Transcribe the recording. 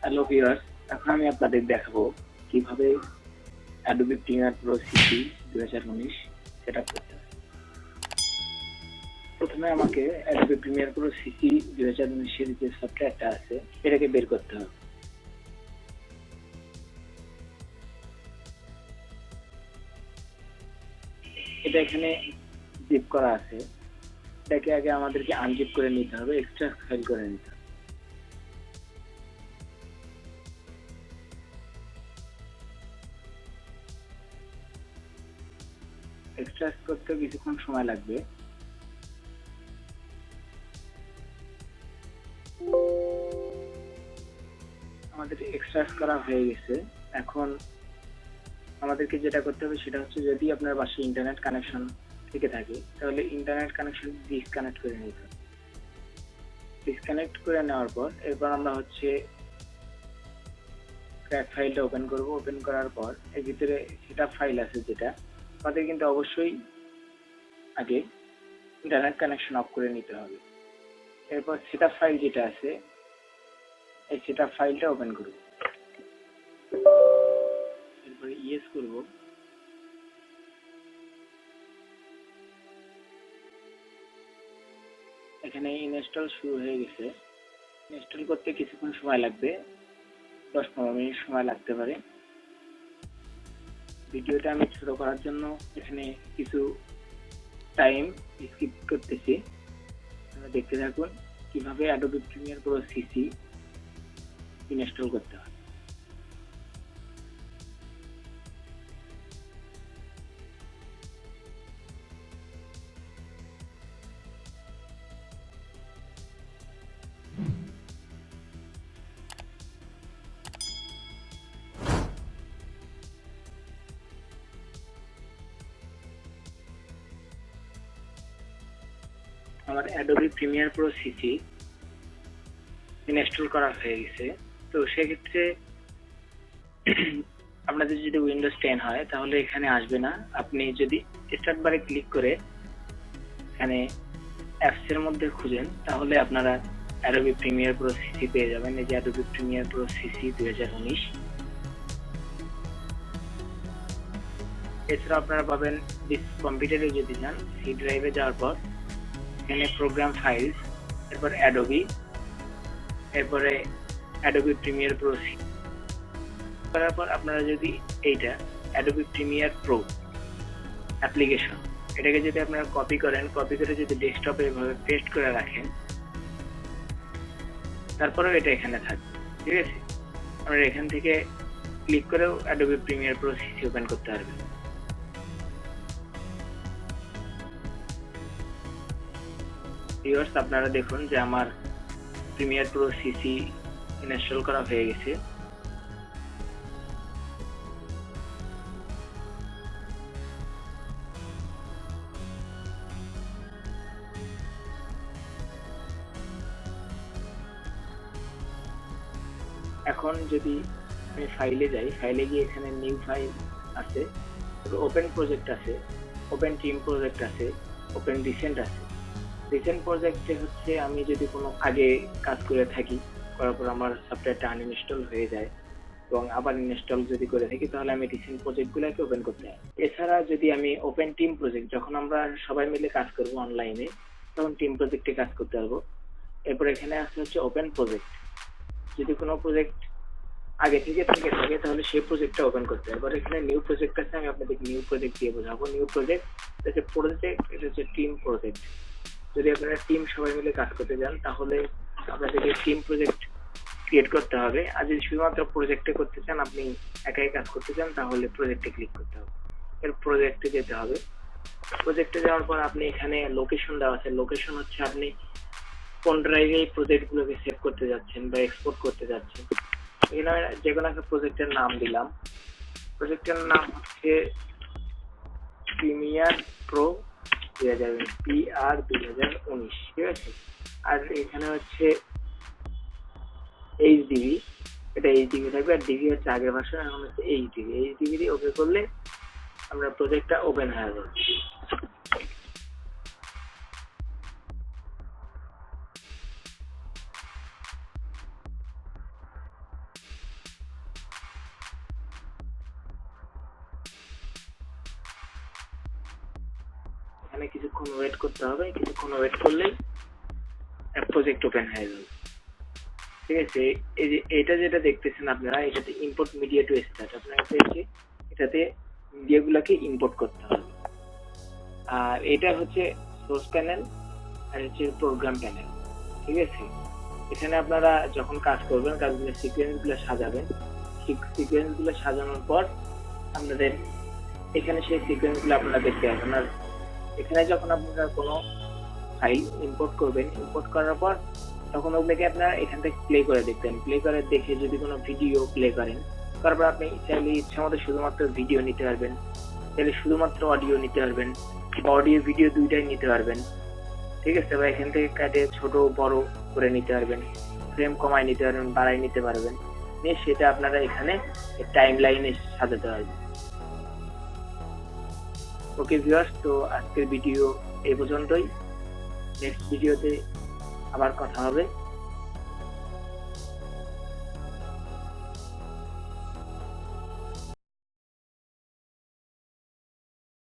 Hello viewers, এখন আমি আপনাদের দেখাবো কিভাবে Adobe Premiere Pro CC 2019 setup করতে হয়। প্রথমে আমাকে অ্যাডোবি প্রিমিয়ার প্রো সিসি 2019 এর যে সফটওয়্যারটা আছে এটাকে বের করতে হবে। এটা এখানে জিপ করা আছে, এটাকে আগে আমাদেরকে আনজিপ করে নিতে হবে, এক্সট্রাক্ট ফাইল করে নিতে হবে। এক্সট্রাক্ট করতে কিছুক্ষণ সময় লাগবে। আমাদের এক্সট্রাক্ট করা হয়ে গেছে। এখন আমাদেরকে যেটা করতে হবে সেটা হচ্ছে, যদি আপনার বাসায় ইন্টারনেট কানেকশন থেকে থাকে তাহলে ইন্টারনেট কানেকশন ডিসকানেক্ট করে নিতে হবে। ডিসকানেক্ট করে নেওয়ার পর এরপর আমরা হচ্ছে ক্র্যাক ফাইলটা ওপেন করব। ওপেন করার পর এর ভিতরে সেটআপ ফাইল আছে, যেটা আমাদের কিন্তু অবশ্যই আগে ইন্টারনেট কানেকশন অফ করে নিতে হবে। এরপর সেটআপ ফাইল যেটা আছে এই সেটআপ ফাইলটা ওপেন করব। এরপরে ইয়েস করব। এখানে ইনস্টল শুরু হয়ে গেছে। ইনস্টল করতে কিছুক্ষণ সময় লাগবে, 10-15 মিনিট সময় লাগতে পারে। ভিডিওটা আমি ছোট করার জন্য এখানে কিছু টাইম স্কিপ করতেছি। আপনারা দেখতে থাকুন কিভাবে Adobe Premiere Pro CC install করতে হয়। আমার Adobe Premiere Pro CC install করা হয়ে গেছে। তো সেক্ষেত্রে আপনাদের যদি উইন্ডোজ 10 হয় তাহলে এখানে আসবে না। আপনি যদি স্টার্ট বারে ক্লিক করে এখানে অ্যাপস এর মধ্যে খুঁজেন তাহলে আপনারা অ্যাডোবি প্রিমিয়ার প্রো সিসি পেয়ে যাবেন। এই যে অ্যাডোবি প্রিমিয়ার প্রো সিসি 2019। এছাড়া আপনারা পাবেন কম্পিউটারে যদি যান, সি ড্রাইভে যাওয়ার পর এখানে প্রোগ্রাম ফাইলস, এরপর অ্যাডোবি, এরপরে অ্যাডোবি প্রিমিয়ার প্রো করার পর আপনারা যদি এইটা অ্যাডোবি প্রিমিয়ার প্রো অ্যাপ্লিকেশন, এটাকে যদি আপনারা কপি করেন, কপি করে যদি ডেস্কটপে এভাবে পেস্ট করে রাখেন, তারপরেও এটা এখানে থাকবে। ঠিক আছে, আপনারা এখান থেকে ক্লিক করেও Adobe Premiere Pro CC open করতে পারবেন। ভিউয়ার্স, আপনারা দেখুন যে আমার প্রিমিয়ার প্রো সিসি ইনস্টল করা হয়ে গেছে। এখন যদি আমি ফাইলে যাই, ফাইলে গিয়ে এখানে নিউ ফাইল আছে, ওপেন প্রজেক্ট আছে, ওপেন টিম প্রজেক্ট আছে, ওপেন রিসেন্ট আছে। রিসেন্ট প্রজেক্টে হচ্ছে আমি যদি কোনো আগে কাজ করে থাকি, করার পর আমার সফটওয়্যারটা আনইনস্টল হয়ে যায় এবং আবার ইনস্টল যদি করে থাকি তাহলে আমি রিসেন্ট প্রজেক্টগুলোকে ওপেন করতে হয়। এছাড়া যদি আমি ওপেন টিম প্রজেক্ট, যখন আমরা সবাই মিলে কাজ করব অনলাইনে, তখন টিম প্রজেক্টে কাজ করতে পারবো। এরপর এখানে আছে হচ্ছে ওপেন প্রজেক্ট। যদি কোনো প্রজেক্ট আগে থেকে থাকে তাহলে সেই প্রজেক্টটা ওপেন করতে হবে। এবার এখানে নিউ প্রজেক্ট আছে, আমি আপনাদেরকে নিউ প্রজেক্ট দিয়ে বোঝাবো। নিউ প্রজেক্ট, এটা হচ্ছে প্রজেক্ট, এটা হচ্ছে টিম প্রজেক্ট। যদি আপনারা টিম সবাই মিলে কাজ করতে যান তাহলে আপনাদেরকে টিম প্রজেক্ট ক্রিয়েট করতে হবে। আর যদি শুধুমাত্র প্রজেক্টে করতে চান, আপনি একাই কাজ করতে চান, তাহলে প্রজেক্টে ক্লিক করতে হবে। এর প্রজেক্টে যেতে হবে। প্রজেক্টে যাওয়ার পর আপনি এখানে লোকেশন দেওয়া আছে। লোকেশন হচ্ছে আপনি কোন ড্রাইভে এই প্রজেক্টগুলোকে সেভ করতে যাচ্ছেন বা এক্সপোর্ট করতে যাচ্ছেন। এখানে যে কোনো একটা প্রজেক্টের নাম দিলাম। প্রজেক্টের নাম হচ্ছে প্রিমিয়ার প্রো 2019, ঠিক আছে। আর এখানে হচ্ছে এইচডিবি, এটা এইচডিবি থাকবে, আর ডিবি হচ্ছে আগের ভাষা, এখন হচ্ছে এইচডিবি। এইচডিবি দিয়ে ওকে করলে আমরা প্রজেক্টটা ওপেন হয়ে যাবে। এখানে কিছুক্ষণ ওয়েট করতে হবে, কিছুক্ষণ ওয়েট করলেই প্রজেক্ট ওপেন হয়ে যাবে। ঠিক আছে, এই যে এটা যেটা দেখতেছেন আপনারা, এটাতে ইম্পোর্ট মিডিয়া টু স্টার্ট, আপনাকে এটাতে মিডিয়াগুলোকে ইম্পোর্ট করতে হবে। আর এটা হচ্ছে সোর্স প্যানেল আর হচ্ছে প্রোগ্রাম প্যানেল। ঠিক আছে, এখানে আপনারা যখন কাজ করবেন, কাজগুলো সিকোয়েন্সগুলো সাজাবেন, সিকোয়েন্সগুলো সাজানোর পর আপনাদের এখানে সেই সিকোয়েন্সগুলো আপনারা দেখতে পাবেন। আর এখানে যখন আপনারা কোনো ফাইল ইম্পোর্ট করবেন, ইম্পোর্ট করার পর তখন ওগুলোকে আপনারা এখান থেকে প্লে করে দেখবেন। প্লে করে দেখে যদি কোনো ভিডিও প্লে করেন, তারপর আপনি চাইলে ইচ্ছা মতো শুধুমাত্র ভিডিও নিতে পারবেন, চাইলে শুধুমাত্র অডিও নিতে পারবেন, বা অডিও ভিডিও দুইটাই নিতে পারবেন। ঠিক আছে, বা এখান থেকে কাটে ছোট বড় করে নিতে পারবেন, ফ্রেম কমায় নিতে পারবেন, বাড়াই নিতে পারবেন, নিয়ে সেটা আপনারা এখানে টাইম লাইনে সাজাতে পারবেন। ওকে ভিউয়ার্স, তো আজকের ভিডিও এই পর্যন্তই। নেক্সট ভিডিওতে আবার কথা হবে।